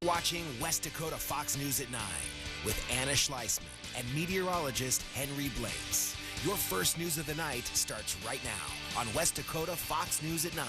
Watching West Dakota Fox News at 9 with Anna Schleisman and meteorologist Henry Blakes. Your first news of the night starts right now on West Dakota Fox News at 9.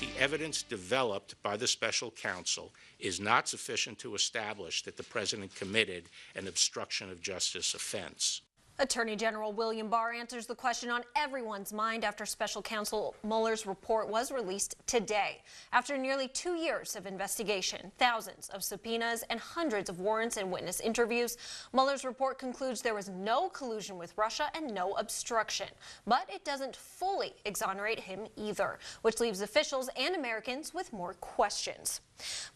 The evidence developed by the special counsel is not sufficient to establish that the president committed an obstruction of justice offense. Attorney General William Barr answers the question on everyone's mind after special counsel Mueller's report was released today. After nearly 2 years of investigation, thousands of subpoenas, and hundreds of warrants and witness interviews, Mueller's report concludes there was no collusion with Russia and no obstruction. But it doesn't fully exonerate him either, which leaves officials and Americans with more questions.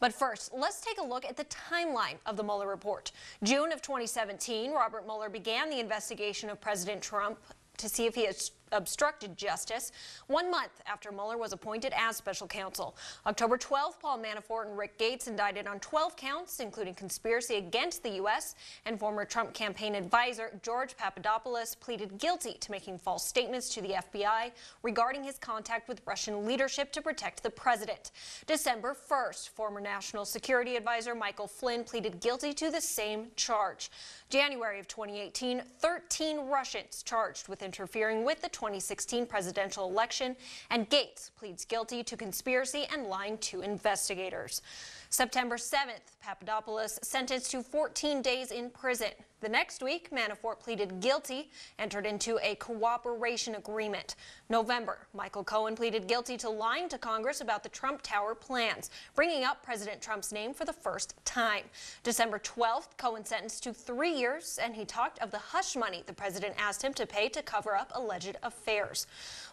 But first, let's take a look at the timeline of the Mueller report. June of 2017, Robert Mueller began the investigation of President Trump to see if he has obstructed justice 1 month after Mueller was appointed as special counsel. October 12th, Paul Manafort and Rick Gates indicted on 12 counts, including conspiracy against the U.S., and former Trump campaign advisor George Papadopoulos pleaded guilty to making false statements to the FBI regarding his contact with Russian leadership to protect the president. December 1st, former National Security Advisor Michael Flynn pleaded guilty to the same charge. January of 2018, 13 Russians charged with interfering with the 2016 presidential election, and Gates pleads guilty to conspiracy and lying to investigators. September 7th, Papadopoulos sentenced to 14 days in prison. The next week, Manafort pleaded guilty, entered into a cooperation agreement. November, Michael Cohen pleaded guilty to lying to Congress about the Trump Tower plans, bringing up President Trump's name for the first time. December 12th, Cohen sentenced to 3 years, and he talked of the hush money the president asked him to pay to cover up alleged affairs.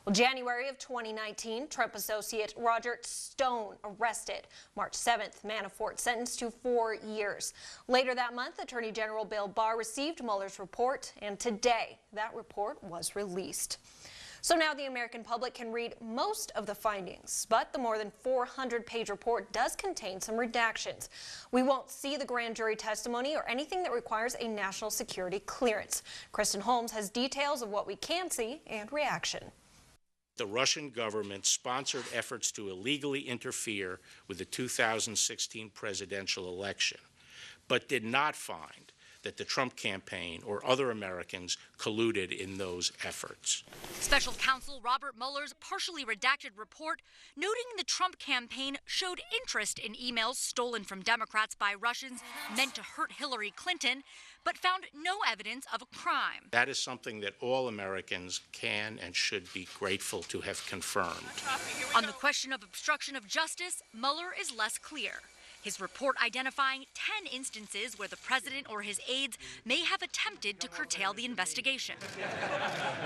Well, January of 2019, Trump associate Roger Stone arrested. March 7th, Manafort sentenced to 4 years. Later that month, Attorney General Bill Barr received Mueller's report, and today that report was released. So now the American public can read most of the findings, but the more than 400-page report does contain some redactions. We won't see the grand jury testimony or anything that requires a national security clearance. Kristen Holmes has details of what we can see and reaction. The Russian government sponsored efforts to illegally interfere with the 2016 presidential election, but did not find that the Trump campaign or other Americans colluded in those efforts. Special counsel Robert Mueller's partially redacted report noting the Trump campaign showed interest in emails stolen from Democrats by Russians meant to hurt Hillary Clinton, but found no evidence of a crime. That is something that all Americans can and should be grateful to have confirmed. On the question of obstruction of justice, Mueller is less clear. His report identifying 10 instances where the president or his aides may have attempted to curtail the investigation,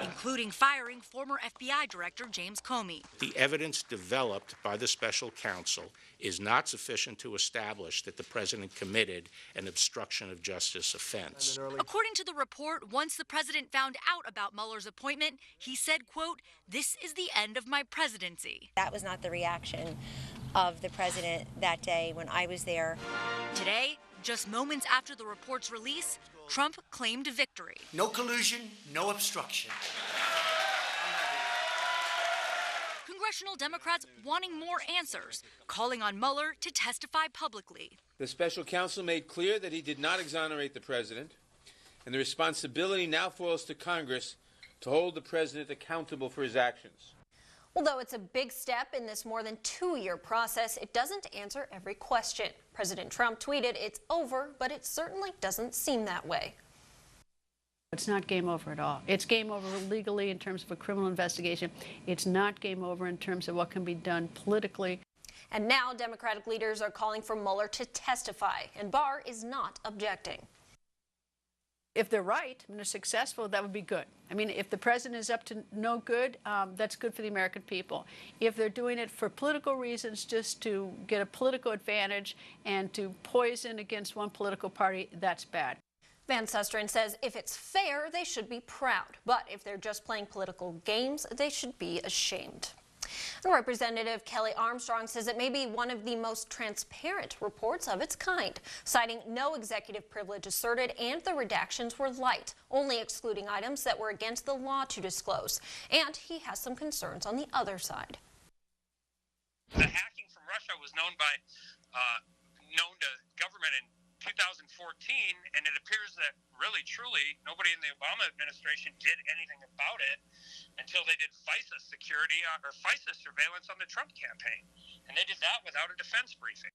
including firing former FBI Director James Comey. The evidence developed by the special counsel is not sufficient to establish that the president committed an obstruction of justice offense. According to the report, once the president found out about Mueller's appointment, he said, quote, "This is the end of my presidency." That was not the reaction of the president that day when I was there. Today, just moments after the report's release, Trump claimed victory. No collusion, no obstruction. Congressional Democrats wanting more answers, calling on Mueller to testify publicly. The special counsel made clear that he did not exonerate the president, and the responsibility now falls to Congress to hold the president accountable for his actions. Although it's a big step in this more than 2-year process, it doesn't answer every question. President Trump tweeted, "It's over, but it certainly doesn't seem that way." It's not game over at all. It's game over legally in terms of a criminal investigation. It's not game over in terms of what can be done politically. And now Democratic leaders are calling for Mueller to testify, and Barr is not objecting. If they're right and they're successful, that would be good. I mean, if the president is up to no good, that's good for the American people. If they're doing it for political reasons, just to get a political advantage and to poison against one political party, that's bad. Van Susteren says if it's fair, they should be proud. But if they're just playing political games, they should be ashamed. And Representative Kelly Armstrong says it may be one of the most transparent reports of its kind, citing no executive privilege asserted and the redactions were light, only excluding items that were against the law to disclose. And he has some concerns on the other side. The hacking Russia was known to government in 2014, and it appears that really, truly, nobody in the Obama administration did anything about it until they did FISA security or FISA surveillance on the Trump campaign. And they did that without a defense briefing.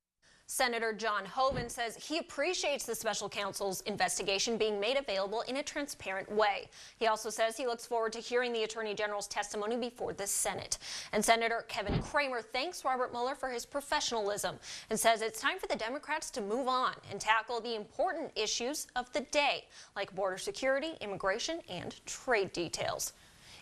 Senator John Hoeven says he appreciates the special counsel's investigation being made available in a transparent way. He also says he looks forward to hearing the Attorney General's testimony before the Senate. And Senator Kevin Cramer thanks Robert Mueller for his professionalism and says it's time for the Democrats to move on and tackle the important issues of the day, like border security, immigration, and trade details.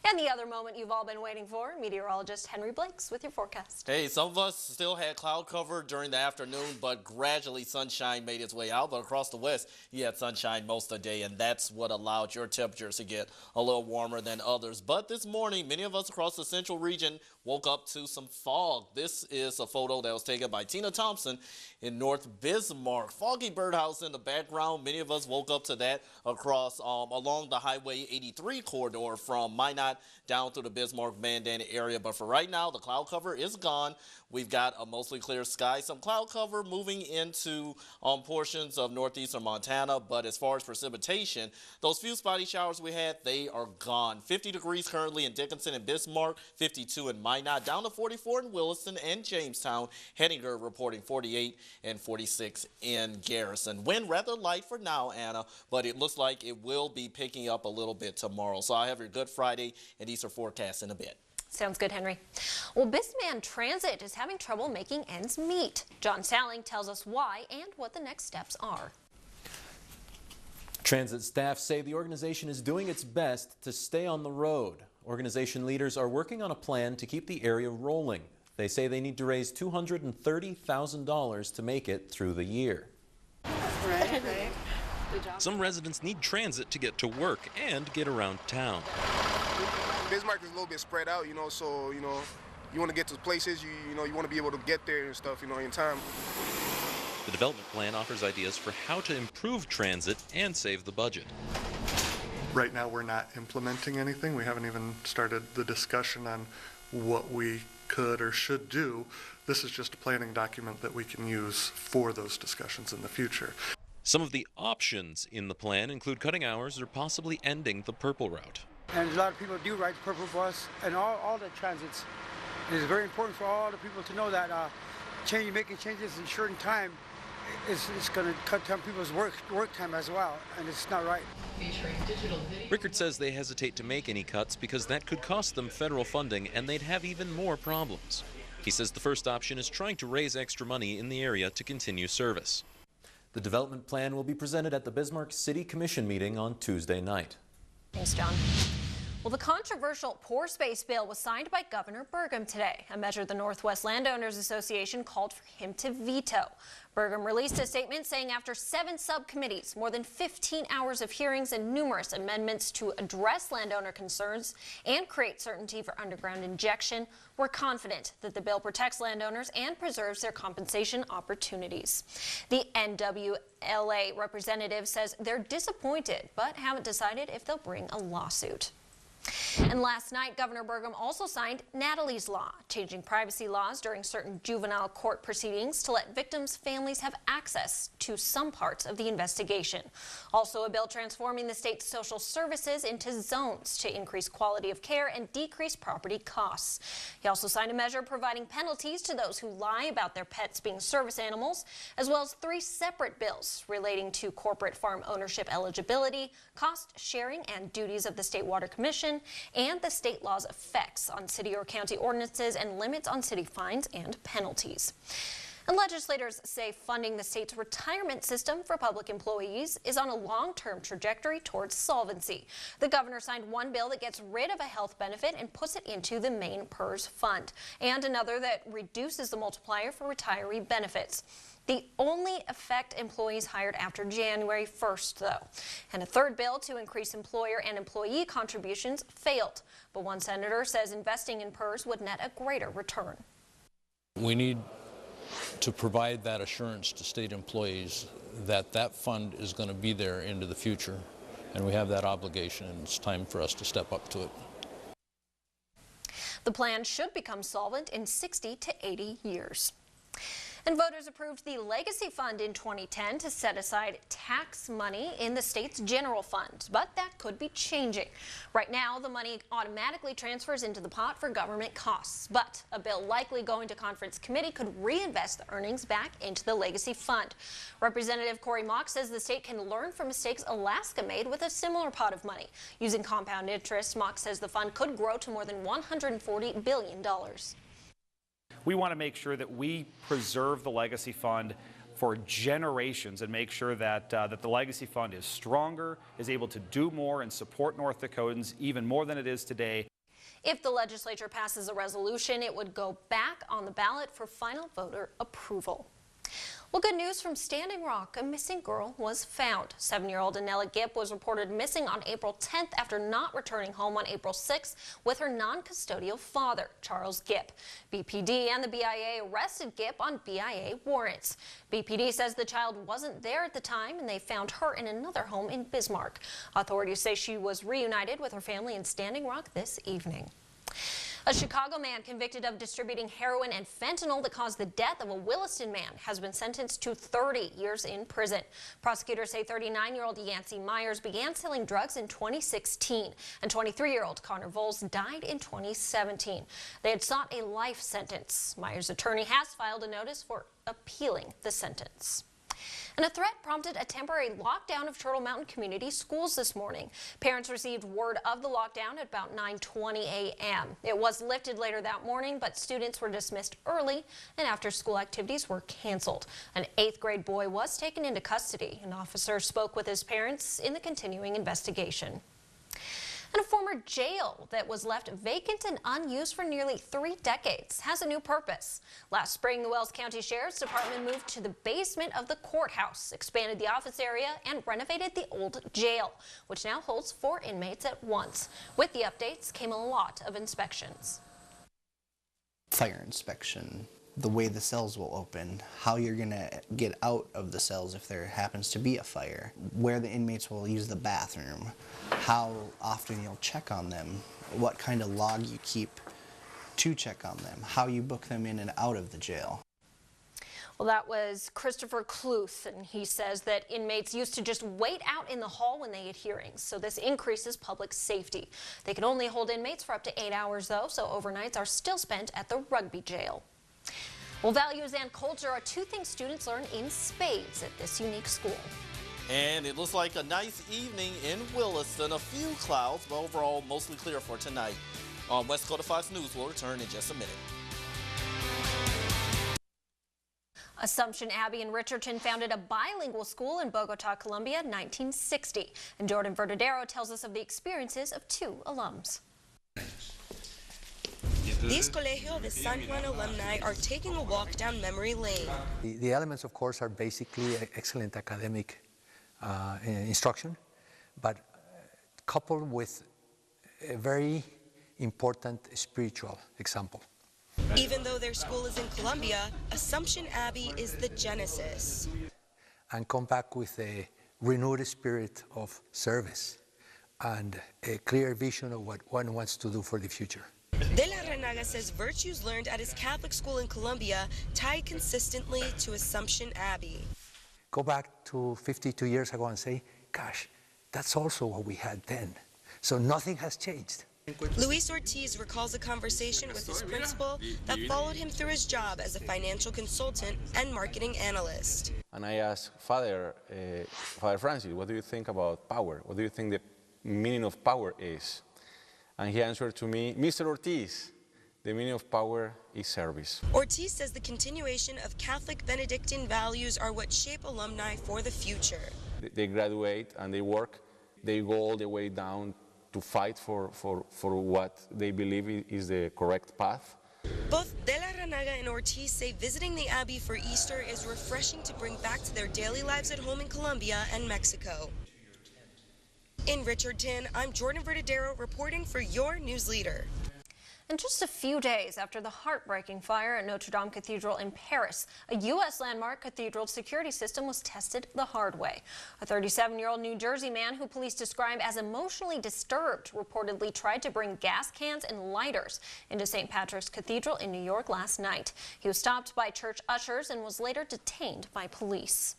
And the other moment you've all been waiting for, meteorologist Henry Blakes with your forecast. Hey, some of us still had cloud cover during the afternoon, but gradually sunshine made its way out. But across the west, you had sunshine most of the day, and that's what allowed your temperatures to get a little warmer than others. But this morning, many of us across the central region woke up to some fog. This is a photo that was taken by Tina Thompson in North Bismarck. Foggy birdhouse in the background. Many of us woke up to that across along the Highway 83 corridor from Minot down through the Bismarck bandana area. But for right now, the cloud cover is gone. We've got a mostly clear sky. Some cloud cover moving into portions of northeastern Montana. But as far as precipitation, those few spotty showers we had, they are gone. 50 degrees currently in Dickinson and Bismarck, 52 in Minot, down to 44 in Williston and Jamestown. Henninger reporting 48 and 46 in Garrison. Wind rather light for now, Anna, but it looks like it will be picking up a little bit tomorrow. So I have your Good Friday and Easter forecast in a bit. Sounds good, Henry. Well, Bismarck Transit is having trouble making ends meet. John Salling tells us why and what the next steps are. Transit staff say the organization is doing its best to stay on the road. Organization leaders are working on a plan to keep the area rolling. They say they need to raise $230,000 to make it through the year. Right. Some residents need transit to get to work and get around town. Bismarck is a little bit spread out, so, you want to get to places, you want to be able to get there and stuff, in time. The development plan offers ideas for how to improve transit and save the budget. Right now, we're not implementing anything. We haven't even started the discussion on what we could or should do. This is just a planning document that we can use for those discussions in the future. Some of the options in the plan include cutting hours or possibly ending the Purple Route. And a lot of people do ride the Purple Bus and all the transits. It is very important for all the people to know that making changes in certain time is going to cut down people's work time as well, and it's not right. Rickard says they hesitate to make any cuts because that could cost them federal funding and they'd have even more problems. He says the first option is trying to raise extra money in the area to continue service. The development plan will be presented at the Bismarck City Commission meeting on Tuesday night. Thanks, John. Well, the controversial pore space bill was signed by Governor Burgum today, a measure the Northwest Landowners Association called for him to veto. Burgum released a statement saying after 7 subcommittees, more than 15 hours of hearings and numerous amendments to address landowner concerns and create certainty for underground injection, we're confident that the bill protects landowners and preserves their compensation opportunities. The NWLA representative says they're disappointed but haven't decided if they'll bring a lawsuit. And last night, Governor Burgum also signed Natalie's Law, changing privacy laws during certain juvenile court proceedings to let victims' families have access to some parts of the investigation. Also, a bill transforming the state's social services into zones to increase quality of care and decrease property costs. He also signed a measure providing penalties to those who lie about their pets being service animals, as well as 3 separate bills relating to corporate farm ownership eligibility, cost sharing and duties of the State Water Commission, and the state law's effects on city or county ordinances and limits on city fines and penalties. And legislators say funding the state's retirement system for public employees is on a long-term trajectory towards solvency. The governor signed one bill that gets rid of a health benefit and puts it into the main PERS fund, and another that reduces the multiplier for retiree benefits. The only affect employees hired after January 1st, though. And a third bill to increase employer and employee contributions failed. But one senator says investing in PERS would net a greater return. We need to provide that assurance to state employees that that fund is going to be there into the future. And we have that obligation, and it's time for us to step up to it. The plan should become solvent in 60 to 80 years. And voters approved the Legacy Fund in 2010 to set aside tax money in the state's general fund, but that could be changing. Right now, the money automatically transfers into the pot for government costs, but a bill likely going to conference committee could reinvest the earnings back into the Legacy Fund. Representative Corey Mock says the state can learn from mistakes Alaska made with a similar pot of money. Using compound interest, Mock says the fund could grow to more than $140 billion. We want to make sure that we preserve the Legacy Fund for generations and make sure that the Legacy Fund is stronger, is able to do more and support North Dakotans even more than it is today. If the legislature passes a resolution, it would go back on the ballot for final voter approval. Well, good news from Standing Rock. A missing girl was found. 7-year-old Anella Gipp was reported missing on April 10th after not returning home on April 6th with her non-custodial father, Charles Gipp. BPD and the BIA arrested Gipp on BIA warrants. BPD says the child wasn't there at the time and they found her in another home in Bismarck. Authorities say she was reunited with her family in Standing Rock this evening. A Chicago man convicted of distributing heroin and fentanyl that caused the death of a Williston man has been sentenced to 30 years in prison. Prosecutors say 39-year-old Yancey Myers began selling drugs in 2016, and 23-year-old Connor Voles died in 2017. They had sought a life sentence. Myers' attorney has filed a notice for appealing the sentence. And a threat prompted a temporary lockdown of Turtle Mountain Community Schools this morning. Parents received word of the lockdown at about 9:20 a.m. It was lifted later that morning, but students were dismissed early and after-school activities were canceled. An 8th grade boy was taken into custody. An officer spoke with his parents in the continuing investigation. And a former jail that was left vacant and unused for nearly 3 decades has a new purpose. Last spring, the Wells County Sheriff's Department moved to the basement of the courthouse, expanded the office area, and renovated the old jail, which now holds 4 inmates at once. With the updates came a lot of inspections. Fire inspection, the way the cells will open, how you're going to get out of the cells if there happens to be a fire, where the inmates will use the bathroom, how often you'll check on them, what kind of log you keep to check on them, how you book them in and out of the jail. Well, that was Christopher Kluth, and he says that inmates used to just wait out in the hall when they had hearings, so this increases public safety. They can only hold inmates for up to 8 hours, though, so overnights are still spent at the Rugby jail. Well, values and culture are 2 things students learn in spades at this unique school. And it looks like a nice evening in Williston. A few clouds, but overall mostly clear for tonight. On West Dakota Fox News, we'll return in just a minute. Assumption Abbey in Richardson founded a bilingual school in Bogota, Colombia in 1960. And Jordan Verdadero tells us of the experiences of 2 alums. These Colegio de San Juan alumni are taking a walk down memory lane. The elements, of course, are basically excellent academic instruction, but coupled with a very important spiritual example. Even though their school is in Colombia, Assumption Abbey is the genesis. And come back with a renewed spirit of service and a clear vision of what one wants to do for the future. De la Renaga says virtues learned at his Catholic school in Colombia tie consistently to Assumption Abbey. Go back to 52 years ago and say, gosh, that's also what we had then. So nothing has changed. Luis Ortiz recalls a conversation with his principal that followed him through his job as a financial consultant and marketing analyst. And I asked Father Francis, what do you think about power? What do you think the meaning of power is? And he answered to me, Mr. Ortiz, the meaning of power is service. Ortiz says the continuation of Catholic Benedictine values are what shape alumni for the future. They graduate and they work, they go all the way down to fight for what they believe is the correct path. Both De La Renaga and Ortiz say visiting the Abbey for Easter is refreshing to bring back to their daily lives at home in Colombia and Mexico. In Richardson, I'm Jordan Verdadero reporting for your news leader. And just a few days after the heartbreaking fire at Notre Dame Cathedral in Paris, a U.S. landmark cathedral security system was tested the hard way. A 37-year-old New Jersey man who police describe as emotionally disturbed reportedly tried to bring gas cans and lighters into St. Patrick's Cathedral in New York last night. He was stopped by church ushers and was later detained by police.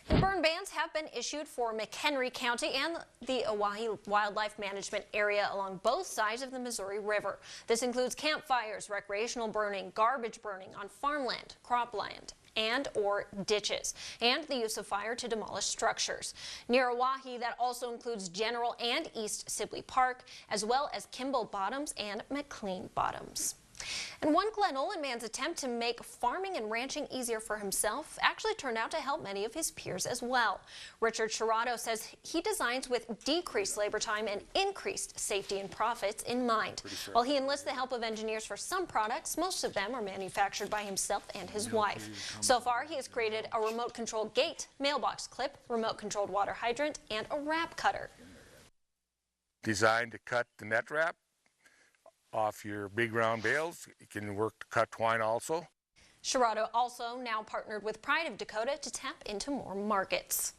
And burn bans have been issued for McHenry County and the Oahe Wildlife Management Area along both sides of the Missouri River. This includes campfires, recreational burning, garbage burning on farmland, cropland, and or ditches, and the use of fire to demolish structures. Near Oahe, that also includes General and East Sibley Park, as well as Kimball Bottoms and McLean Bottoms. And one Glen Olin man's attempt to make farming and ranching easier for himself actually turned out to help many of his peers as well. Richard Sherrato says he designs with decreased labor time and increased safety and profits in mind. While he enlists the help of engineers for some products, most of them are manufactured by himself and his wife. So far, he has created a remote-controlled gate, mailbox clip, remote-controlled water hydrant, and a wrap cutter. Designed to cut the net wrap off your big round bales. It can work to cut twine also. Sherrato also now partnered with Pride of Dakota to tap into more markets.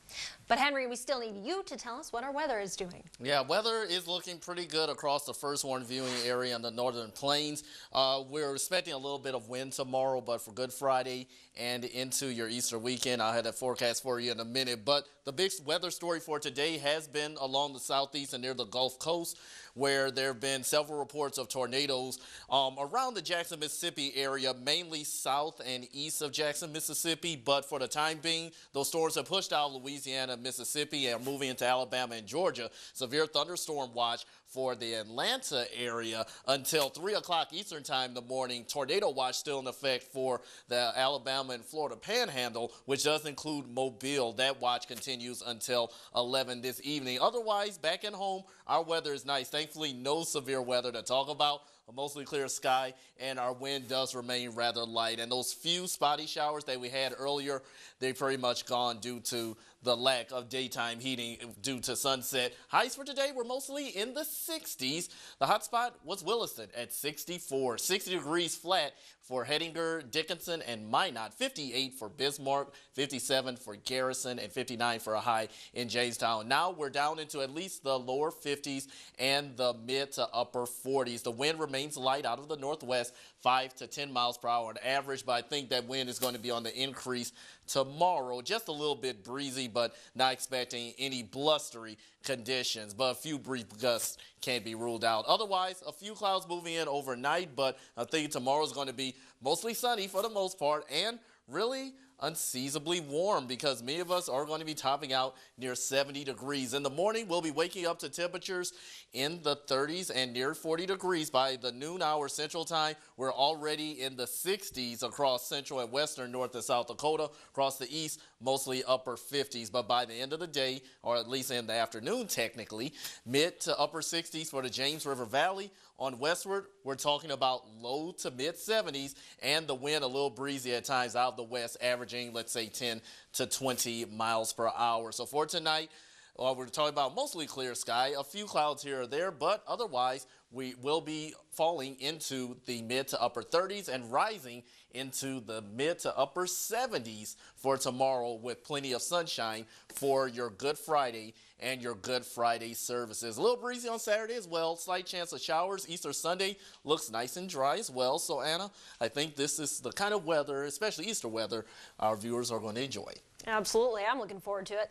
But Henry, we still need you to tell us what our weather is doing. Yeah, weather is looking pretty good across the First Warren viewing area in the northern plains. We're expecting a little bit of wind tomorrow, but for Good Friday and into your Easter weekend, I'll have that forecast for you in a minute. But the big weather story for today has been along the southeast and near the Gulf Coast, where there have been several reports of tornadoes around the Jackson, Mississippi area, mainly south and east of Jackson, Mississippi. But for the time being, those storms have pushed out Louisiana, Mississippi, and moving into Alabama and Georgia. Severe thunderstorm watch for the Atlanta area until 3 o'clock Eastern time in the morning. Tornado watch still in effect for the Alabama and Florida Panhandle, which does include Mobile. That watch continues until 11 this evening. Otherwise, back at home, our weather is nice. Thankfully, no severe weather to talk about. A mostly clear sky, and our wind does remain rather light. And those few spotty showers that we had earlier, they've pretty much gone due to the lack of daytime heating due to sunset. Highs for today were mostly in the 60s. The hot spot was Williston at 64. 60 degrees flat for Hettinger, Dickinson, and Minot. 58 for Bismarck, 57 for Garrison, and 59 for a high in Jamestown. Now we're down into at least the lower 50s and the mid to upper 40s. The wind remains light out of the northwest, 5 to 10 miles per hour on average, but I think that wind is going to be on the increase tomorrow. Just a little bit breezy, but not expecting any blustery conditions. But a few brief gusts can't be ruled out. Otherwise, a few clouds moving in overnight, but I think tomorrow is going to be mostly sunny for the most part and really unseasonably warm because many of us are going to be topping out near 70 degrees. In the morning, we'll be waking up to temperatures in the 30s and near 40 degrees. By the noon hour Central Time, we're already in the 60s across central and western North and South Dakota. Across the east, mostly upper 50s. But by the end of the day, or at least in the afternoon technically, mid to upper 60s for the James River Valley. On westward, we're talking about low to mid 70s and the wind a little breezy at times out of the west, averaging, let's say, 10 to 20 miles per hour. So for tonight, we're talking about mostly clear sky, a few clouds here or there, but otherwise we will be falling into the mid to upper 30s and rising into the mid to upper 70s for tomorrow with plenty of sunshine for your Good Friday and your Good Friday services. A little breezy on Saturday as well. Slight chance of showers. Easter Sunday looks nice and dry as well. So, Anna, I think this is the kind of weather, especially Easter weather, our viewers are going to enjoy. Absolutely. I'm looking forward to it.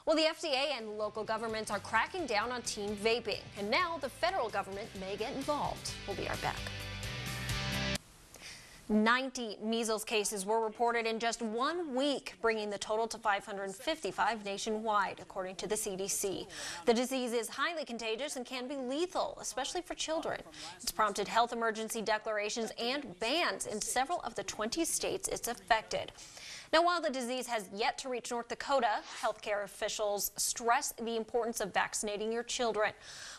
Well, the FDA and local governments are cracking down on teen vaping, and now the federal government may get involved. We'll be right back. 90 measles cases were reported in just 1 week, bringing the total to 555 nationwide, according to the CDC. The disease is highly contagious and can be lethal, especially for children. It's prompted health emergency declarations and bans in several of the 20 states it's affected. Now, while the disease has yet to reach North Dakota, healthcare officials stress the importance of vaccinating your children.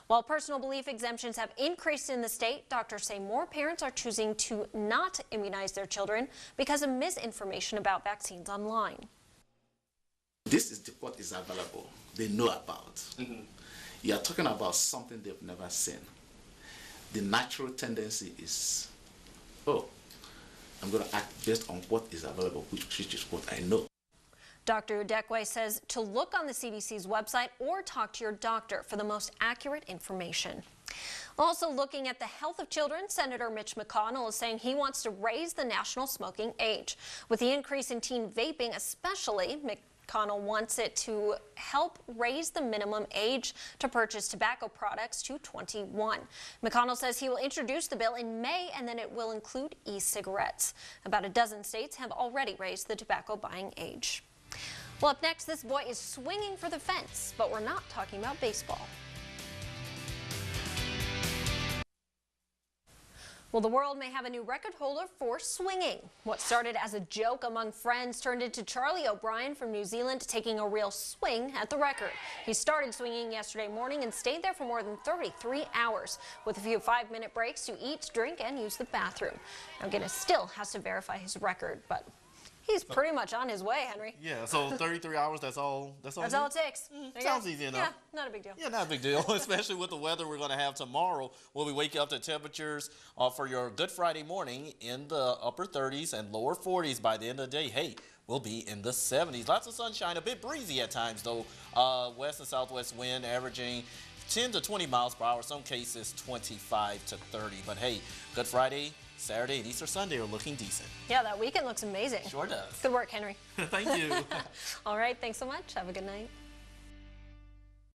While personal belief exemptions have increased in the state, doctors say more parents are choosing to not immunize their children because of misinformation about vaccines online. This is what is available, they know about. You are talking about something they've never seen. the natural tendency is, oh, I'm going to act based on what is available, which is what I know. Dr. Udekwe says to look on the CDC's website or talk to your doctor for the most accurate information. Also looking at the health of children, Senator Mitch McConnell is saying he wants to raise the national smoking age. With the increase in teen vaping especially, McConnell wants it to help raise the minimum age to purchase tobacco products to 21. McConnell says he will introduce the bill in May and then it will include e-cigarettes. About a dozen states have already raised the tobacco buying age. Well, up next, this boy is swinging for the fence, but we're not talking about baseball. Well, the world may have a new record holder for swinging. What started as a joke among friends turned into Charlie O'Brien from New Zealand taking a real swing at the record. He started swinging yesterday morning and stayed there for more than 33 hours, with a few 5-minute breaks to eat, drink, and use the bathroom. Now, Guinness still has to verify his record, but he's pretty much on his way, Henry. Yeah, so 33 hours, that's all it takes. Sounds easy enough. Yeah, not a big deal. Yeah, not a big deal, especially with the weather we're going to have tomorrow. We'll be waking up to temperatures for your Good Friday morning in the upper 30s and lower 40s by the end of the day. Hey, we'll be in the 70s. Lots of sunshine, a bit breezy at times, though. West and southwest wind averaging 10 to 20 miles per hour, some cases 25 to 30. But hey, Good Friday, Saturday, and Easter Sunday are looking decent. Yeah, that weekend looks amazing. Sure does. Good work, Henry. Thank you. All right, thanks so much. Have a good night.